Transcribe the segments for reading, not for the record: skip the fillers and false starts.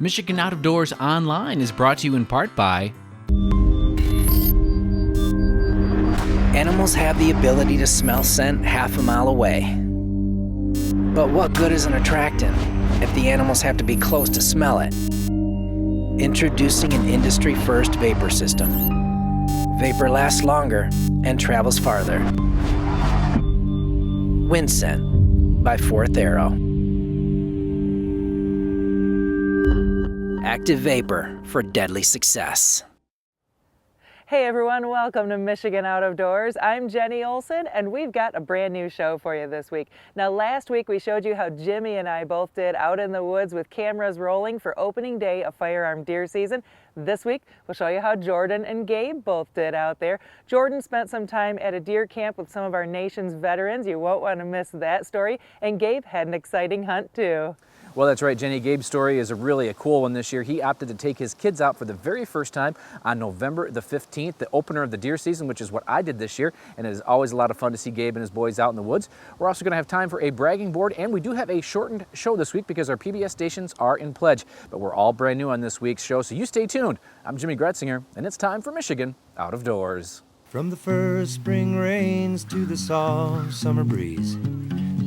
Michigan Out of Doors Online is brought to you in part by Animals have the ability to smell scent half a mile away. But what good is an attractant if the animals have to be close to smell it? Introducing an industry-first vapor system. Vapor lasts longer and travels farther. Wind Scent by Fourth Arrow. Active Vapor for deadly success. Hey everyone, welcome to Michigan Out of Doors. I'm Jenny Olson and we've got a brand new show for you this week. Now last week we showed you how Jimmy and I both did out in the woods with cameras rolling for opening day of firearm deer season. This week we'll show you how Jordan and Gabe both did out there. Jordan spent some time at a deer camp with some of our nation's veterans. You won't want to miss that story. And Gabe had an exciting hunt too. Well, that's right, Jenny. Gabe's story is really a cool one this year. He opted to take his kids out for the very first time on November the 15th, the opener of the deer season, which is what I did this year. And it is always a lot of fun to see Gabe and his boys out in the woods. We're also going to have time for a bragging board, and we do have a shortened show this week because our PBS stations are in pledge. But we're all brand new on this week's show, so you stay tuned. I'm Jimmy Gretzinger, and it's time for Michigan Out of Doors. From the first spring rains to the soft summer breeze,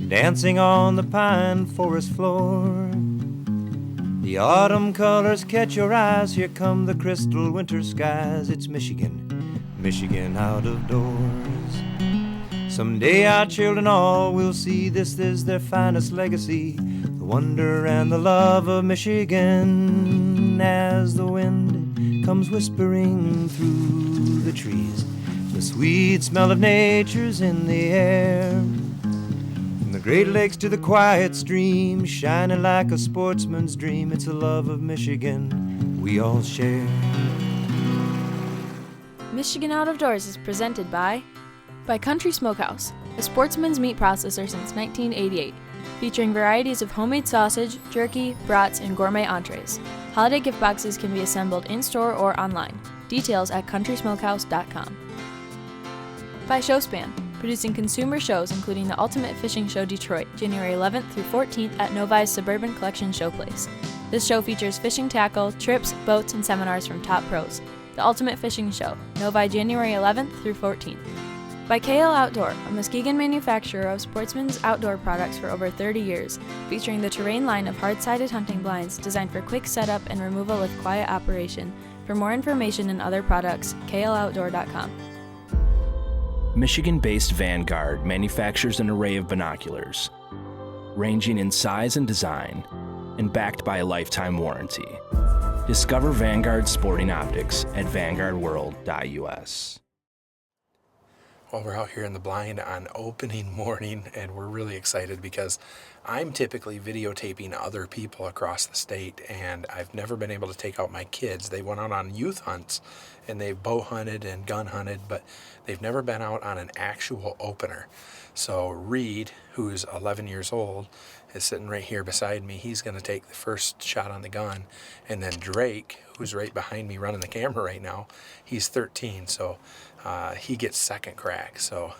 dancing on the pine forest floor, the autumn colors catch your eyes. Here come the crystal winter skies. It's Michigan, Michigan out of doors. Someday our children all will see this is their finest legacy, the wonder and the love of Michigan. As the wind comes whispering through the trees, the sweet smell of nature's in the air. From the Great Lakes to the quiet stream, shining like a sportsman's dream, it's the love of Michigan we all share. Michigan Out of Doors is presented by Country Smokehouse, a sportsman's meat processor since 1988, featuring varieties of homemade sausage, jerky, brats, and gourmet entrees. Holiday gift boxes can be assembled in-store or online. Details at countrysmokehouse.com. By Showspan, producing consumer shows including the Ultimate Fishing Show Detroit, January 11th through 14th at Novi's Suburban Collection Showplace. This show features fishing tackle, trips, boats, and seminars from top pros. The Ultimate Fishing Show, Novi, January 11th through 14th. By KL Outdoor, a Muskegon manufacturer of sportsman's outdoor products for over 30 years, featuring the Terrain line of hard-sided hunting blinds designed for quick setup and removal with quiet operation. For more information and other products, kloutdoor.com. Michigan-based Vanguard manufactures an array of binoculars, ranging in size and design, and backed by a lifetime warranty. Discover Vanguard sporting optics at vanguardworld.us. Well, we're out here in the blind on opening morning, and we're really excited because I'm typically videotaping other people across the state, and I've never been able to take out my kids. They went out on youth hunts, and they've bow hunted and gun hunted, but they've never been out on an actual opener. So Reed, who's 11 years old, is sitting right here beside me. He's going to take the first shot on the gun, and then Drake, who's right behind me running the camera right now, he's 13, so he gets second crack. So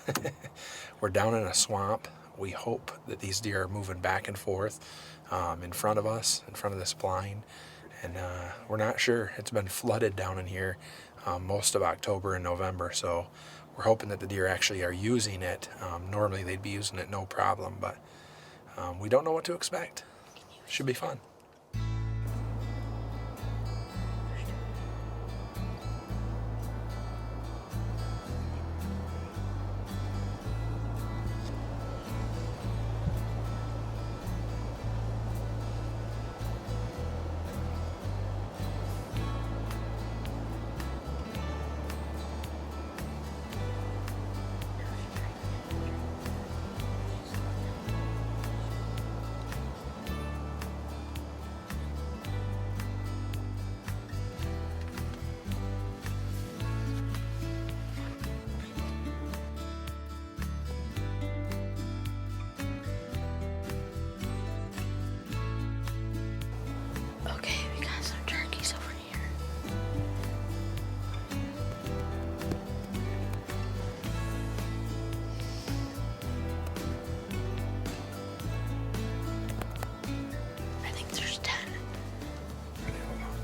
we're down in a swamp. We hope that these deer are moving back and forth in front of us, in front of this blind, and we're not sure. It's been flooded down in here most of October and November, so we're hoping that the deer actually are using it. Normally they'd be using it no problem, but we don't know what to expect. Should be fun.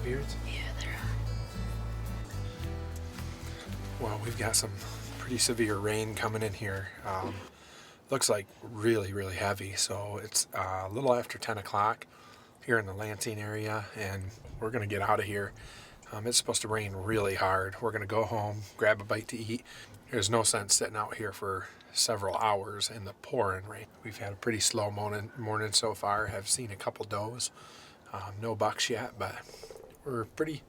beards? Yeah, they're on. Well, we've got some pretty severe rain coming in here. Looks like really, really heavy. So it's a little after 10 o'clock here in the Lansing area, and we're going to get out of here. It's supposed to rain really hard. We're going to go home, grab a bite to eat. There's no sense sitting out here for several hours in the pouring rain. We've had a pretty slow morning so far. Have seen a couple does. No bucks yet, but we're pretty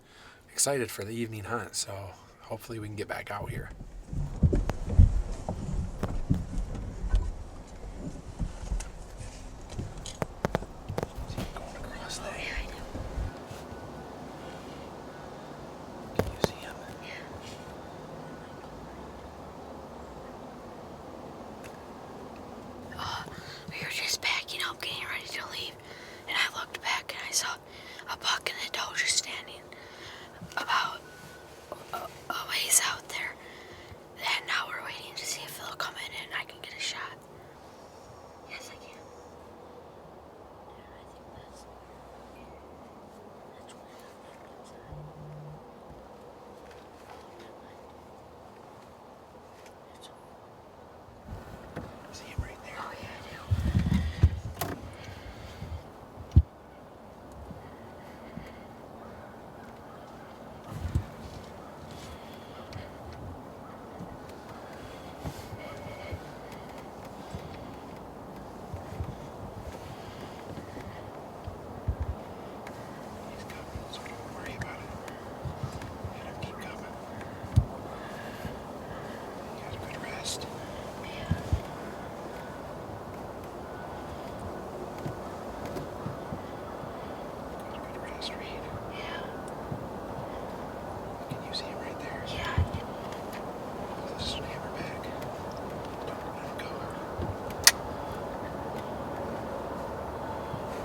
excited for the evening hunt. So hopefully we can get back out here. We were just packing up, getting ready to leave, and I looked back and I saw a buck and a doe just standing about a ways out there. And now we're waiting to see if they'll come in and I can get a shot. Yes, I can. I think that's what See him right there. Oh, yeah, I do. He's coming, so don't worry about it. Let him keep coming. You got a good rest. Got a good rest, Reed. Yeah. Can you see him right there? Yeah. Just hammer back. Don't let him go.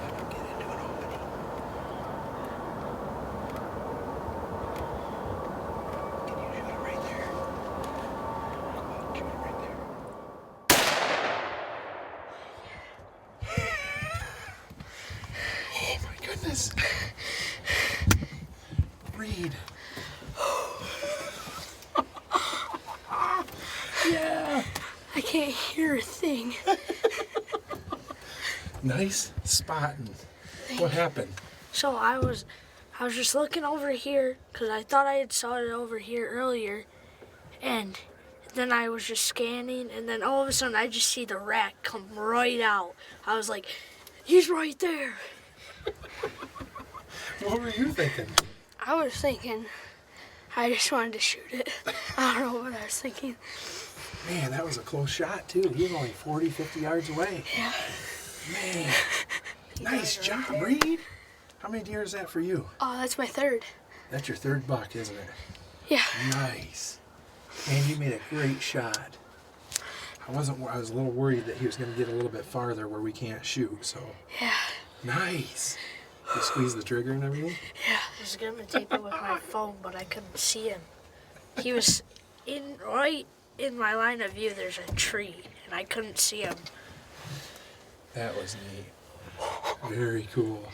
Let him get into an opening. Can you shoot it right there? Come on, shoot it right there. Oh my goodness. Reed. Yeah. I can't hear a thing. Nice spotting. What happened? So I was just looking over here because I thought I had saw it over here earlier, and then I was just scanning, and then all of a sudden I just see the rat come right out. I was like, he's right there. What were you thinking? I was thinking I just wanted to shoot it. I don't know what I was thinking. Man, that was a close shot too. He was only 40, 50 yards away. Yeah. Man, nice job, Reed. How many deer is that for you? Oh, that's my third. That's your third buck, isn't it? Yeah. Nice. Man, you made a great shot. I was a little worried that he was going to get a little bit farther where we can't shoot, so. Yeah. Nice. You squeeze the trigger and everything? Yeah. I was gonna tape it with my phone, but I couldn't see him. He was right in my line of view. There's a tree, and I couldn't see him. That was neat. Very cool.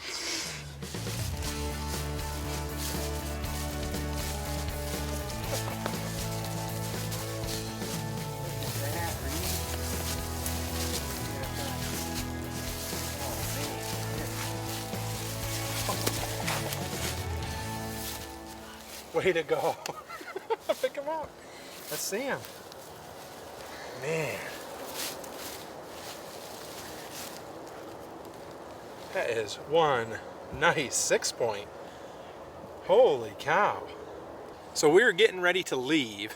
Way to go. Pick him up. Let's see him. Man. That is one nice 6-point. Holy cow. So we're getting ready to leave.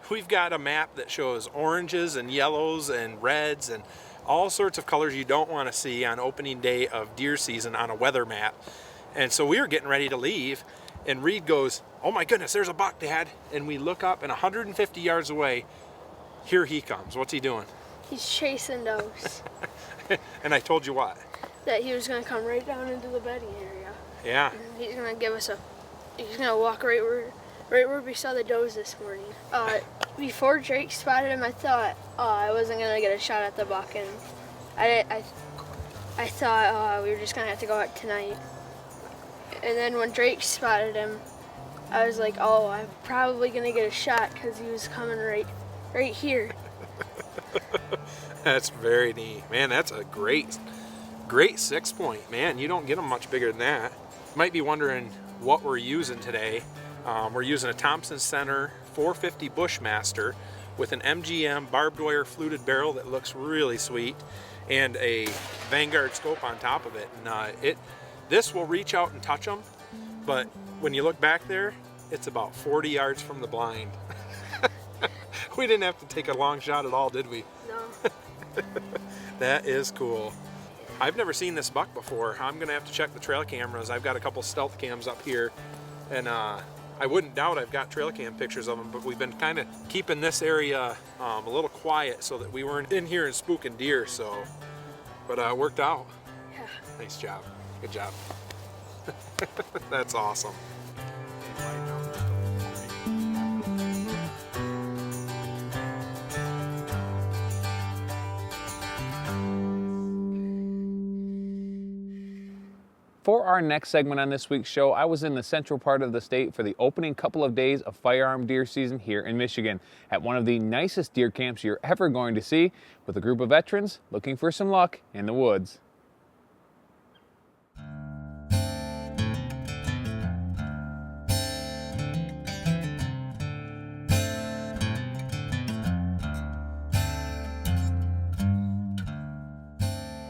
We've got a map that shows oranges and yellows and reds and all sorts of colors you don't want to see on opening day of deer season on a weather map. And so we were getting ready to leave, and Reed goes, "Oh my goodness, there's a buck, Dad." And we look up, and 150 yards away, here he comes. What's he doing? He's chasing those. And I told you what? That he was gonna come right down into the bedding area. Yeah. And he's gonna give us he's gonna walk right where we saw the does this morning. Before Drake spotted him, I thought I wasn't gonna get a shot at the buck, and I thought we were just gonna have to go out tonight. And then when Drake spotted him, I was like, oh, I'm probably gonna get a shot because he was coming right here. That's very neat. Man, that's a great 6 point. Man, you don't get them much bigger than that. You might be wondering what we're using today. We're using a Thompson Center 450 Bushmaster with an MGM barbed wire fluted barrel that looks really sweet and a Vanguard scope on top of it. And this will reach out and touch them, but when you look back there, it's about 40 yards from the blind. We didn't have to take a long shot at all, did we? No. That is cool. I've never seen this buck before. I'm gonna have to check the trail cameras. I've got a couple stealth cams up here, and I wouldn't doubt I've got trail cam pictures of them, but we've been kind of keeping this area a little quiet so that we weren't in here and spooking deer, but it worked out. Yeah. Nice job. Good job. That's awesome. For our next segment on this week's show, I was in the central part of the state for the opening couple of days of firearm deer season here in Michigan at one of the nicest deer camps you're ever going to see with a group of veterans looking for some luck in the woods.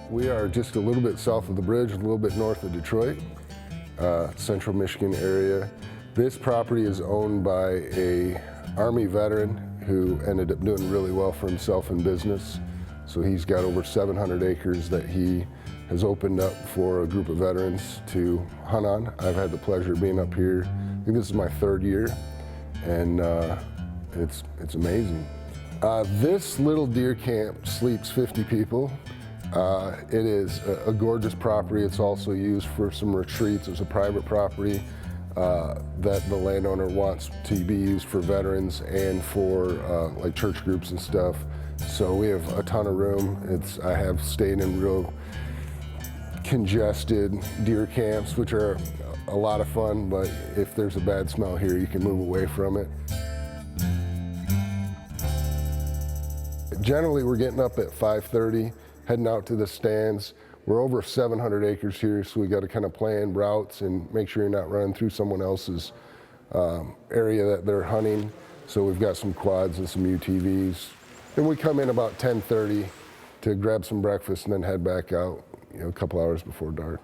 We are just a little bit south of the bridge, a little bit north of Detroit, central Michigan area. This property is owned by a Army veteran who ended up doing really well for himself in business. So he's got over 700 acres that he has opened up for a group of veterans to hunt on. I've had the pleasure of being up here. I think this is my 3rd year, and it's amazing. This little deer camp sleeps 50 people. It is a gorgeous property. It's also used for some retreats. It's a private property that the landowner wants to be used for veterans and for like church groups and stuff. So we have a ton of room. I have stayed in real congested deer camps, which are a lot of fun, but if there's a bad smell here, you can move away from it. Generally, we're getting up at 5:30. Heading out to the stands. We're over 700 acres here, so we got to kind of plan routes and make sure you're not running through someone else's area that they're hunting. So we've got some quads and some UTVs. Then we come in about 10:30 to grab some breakfast and then head back out, a couple hours before dark.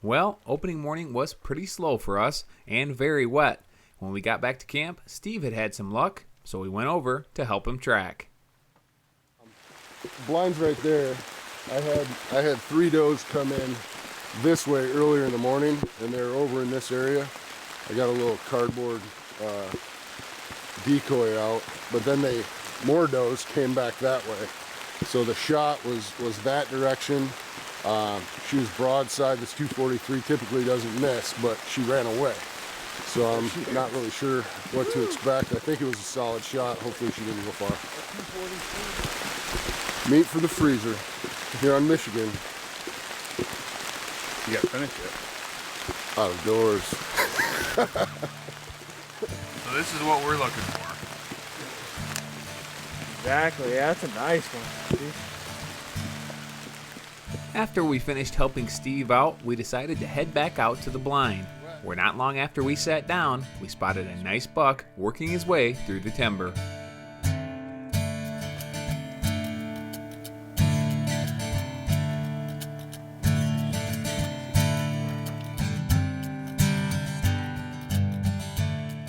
Well, opening morning was pretty slow for us and very wet. When we got back to camp, Steve had some luck, so we went over to help him track. Blinds right there. I had 3 does come in this way earlier in the morning, and they're over in this area. I got a little cardboard decoy out, but then more does came back that way. So the shot was that direction. She was broadside. This 243 typically doesn't miss, but she ran away. So I'm not really sure what to expect. I think it was a solid shot. Hopefully she didn't go far. Meat for the freezer here on Michigan. You gotta finish it. Out of doors. So this is what we're looking for. Exactly, yeah, that's a nice one. After we finished helping Steve out, we decided to head back out to the blind, where not long after we sat down, we spotted a nice buck working his way through the timber.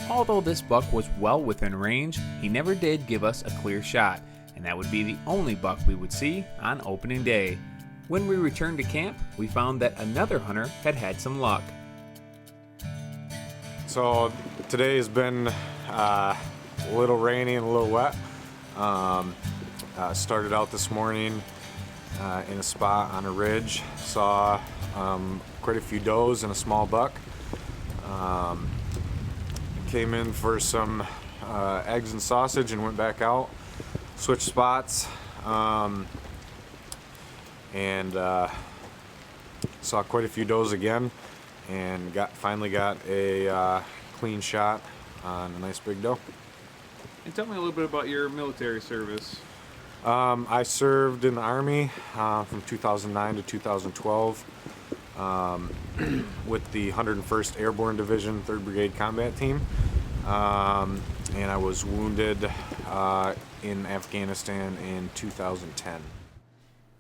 Although this buck was well within range, he never did give us a clear shot, and that would be the only buck we would see on opening day. When we returned to camp, we found that another hunter had some luck. So today has been a little rainy and a little wet. Started out this morning in a spot on a ridge, saw quite a few does and a small buck. Came in for some eggs and sausage and went back out, switched spots, and saw quite a few does again, and finally got a clean shot on a nice big doe. And tell me a little bit about your military service. I served in the Army from 2009 to 2012 with the 101st Airborne Division, 3rd Brigade Combat Team. And I was wounded in Afghanistan in 2010.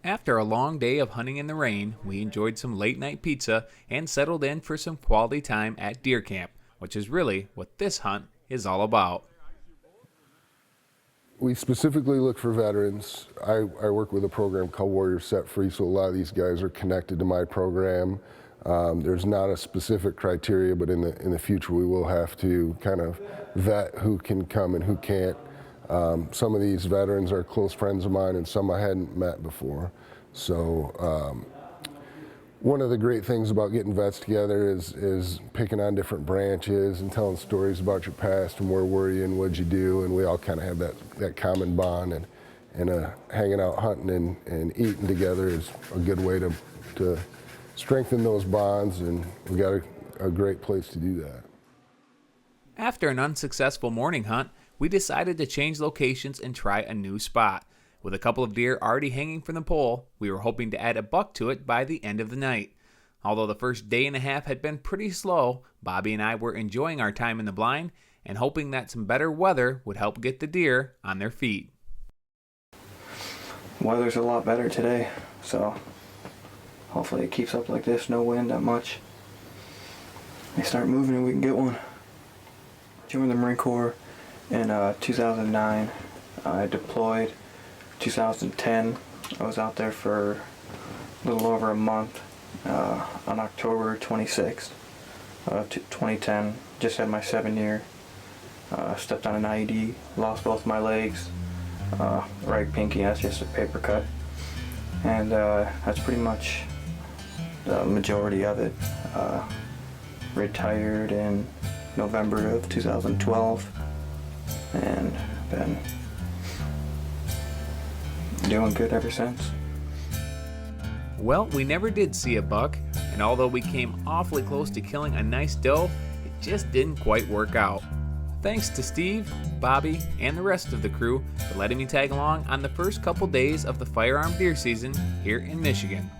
After a long day of hunting in the rain, we enjoyed some late night pizza and settled in for some quality time at deer camp, which is really what this hunt is all about. We specifically look for veterans. I work with a program called Warriors Set Free, so a lot of these guys are connected to my program. There's not a specific criteria, but in the future we will have to kind of vet who can come and who can't. Some of these veterans are close friends of mine and some I hadn't met before. So one of the great things about getting vets together is picking on different branches and telling stories about your past and where were you and what'd you do, and we all kind of have that common bond, and hanging out hunting and eating together is a good way to strengthen those bonds, and we got a great place to do that. After an unsuccessful morning hunt, we decided to change locations and try a new spot. With a couple of deer already hanging from the pole, we were hoping to add a buck to it by the end of the night. Although the first day and a half had been pretty slow, Bobby and I were enjoying our time in the blind and hoping that some better weather would help get the deer on their feet. Weather's a lot better today, so hopefully it keeps up like this, no wind that much. They start moving and we can get one. Joined the Marine Corps in 2009. I deployed 2010. I was out there for a little over a month. On October 26th, 2010, just had my 7-year. Stepped on an IED, lost both my legs, right pinky, that's just a paper cut. And that's pretty much the majority of it. Retired in November of 2012 and been doing good ever since. Well, we never did see a buck, and although we came awfully close to killing a nice doe, it just didn't quite work out. Thanks to Steve, Bobby, and the rest of the crew for letting me tag along on the first couple days of the firearm deer season here in Michigan.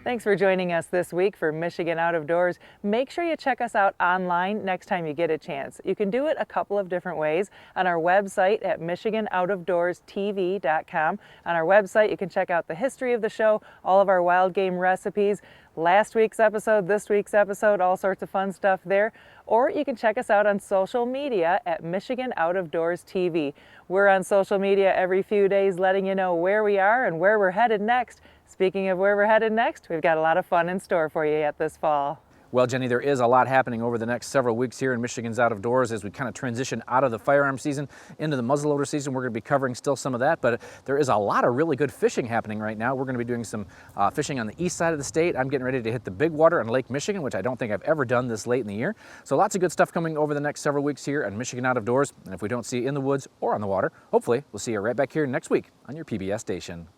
Thanks for joining us this week for Michigan Out of Doors. Make sure you check us out online next time you get a chance. You can do it a couple of different ways on our website at michiganoutofdoorstv.com. On our website, you can check out the history of the show, all of our wild game recipes, last week's episode, this week's episode, all sorts of fun stuff there. Or you can check us out on social media at Michigan Out of Doors TV. We're on social media every few days letting you know where we are and where we're headed next. Speaking of where we're headed next, we've got a lot of fun in store for you yet this fall. Well, Jenny, there is a lot happening over the next several weeks here in Michigan's Out of Doors as we kind of transition out of the firearm season into the muzzleloader season. We're going to be covering still some of that, but there is a lot of really good fishing happening right now. We're going to be doing some fishing on the east side of the state. I'm getting ready to hit the big water on Lake Michigan, which I don't think I've ever done this late in the year. So lots of good stuff coming over the next several weeks here on Michigan Out of Doors. And if we don't see you in the woods or on the water, hopefully we'll see you right back here next week on your PBS station.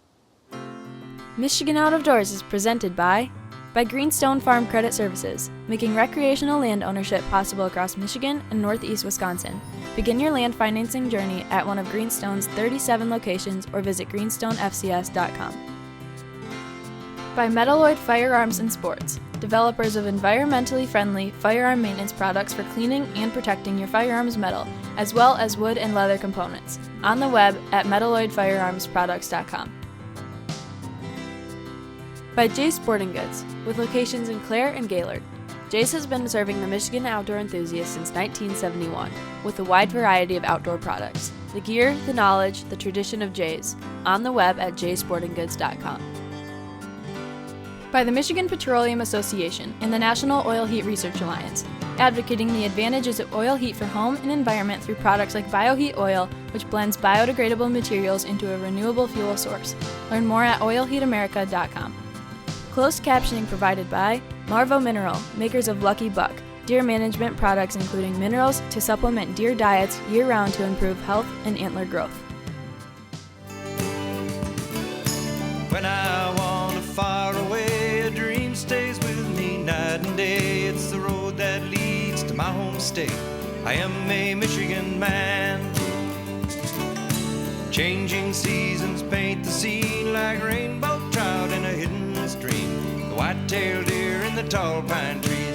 Michigan Out of Doors is presented by Greenstone Farm Credit Services, making recreational land ownership possible across Michigan and northeast Wisconsin. Begin your land financing journey at one of Greenstone's 37 locations or visit greenstonefcs.com. By Metalloid Firearms and Sports, developers of environmentally friendly firearm maintenance products for cleaning and protecting your firearm's metal, as well as wood and leather components. On the web at metalloidfirearmsproducts.com. By Jay's Sporting Goods, with locations in Clare and Gaylord. Jay's has been serving the Michigan outdoor enthusiast since 1971, with a wide variety of outdoor products. The gear, the knowledge, the tradition of Jay's. On the web at jaysportinggoods.com. By the Michigan Petroleum Association and the National Oil Heat Research Alliance, advocating the advantages of oil heat for home and environment through products like BioHeat Oil, which blends biodegradable materials into a renewable fuel source. Learn more at oilheatamerica.com. Closed captioning provided by Marvo Mineral, makers of Lucky Buck, deer management products including minerals to supplement deer diets year-round to improve health and antler growth. When I wander far away, a dream stays with me night and day. It's the road that leads to my home state. I am a Michigan man. Changing seasons paint the scene like rainbow trout in a hidden stream. The white-tailed deer in the tall pine trees.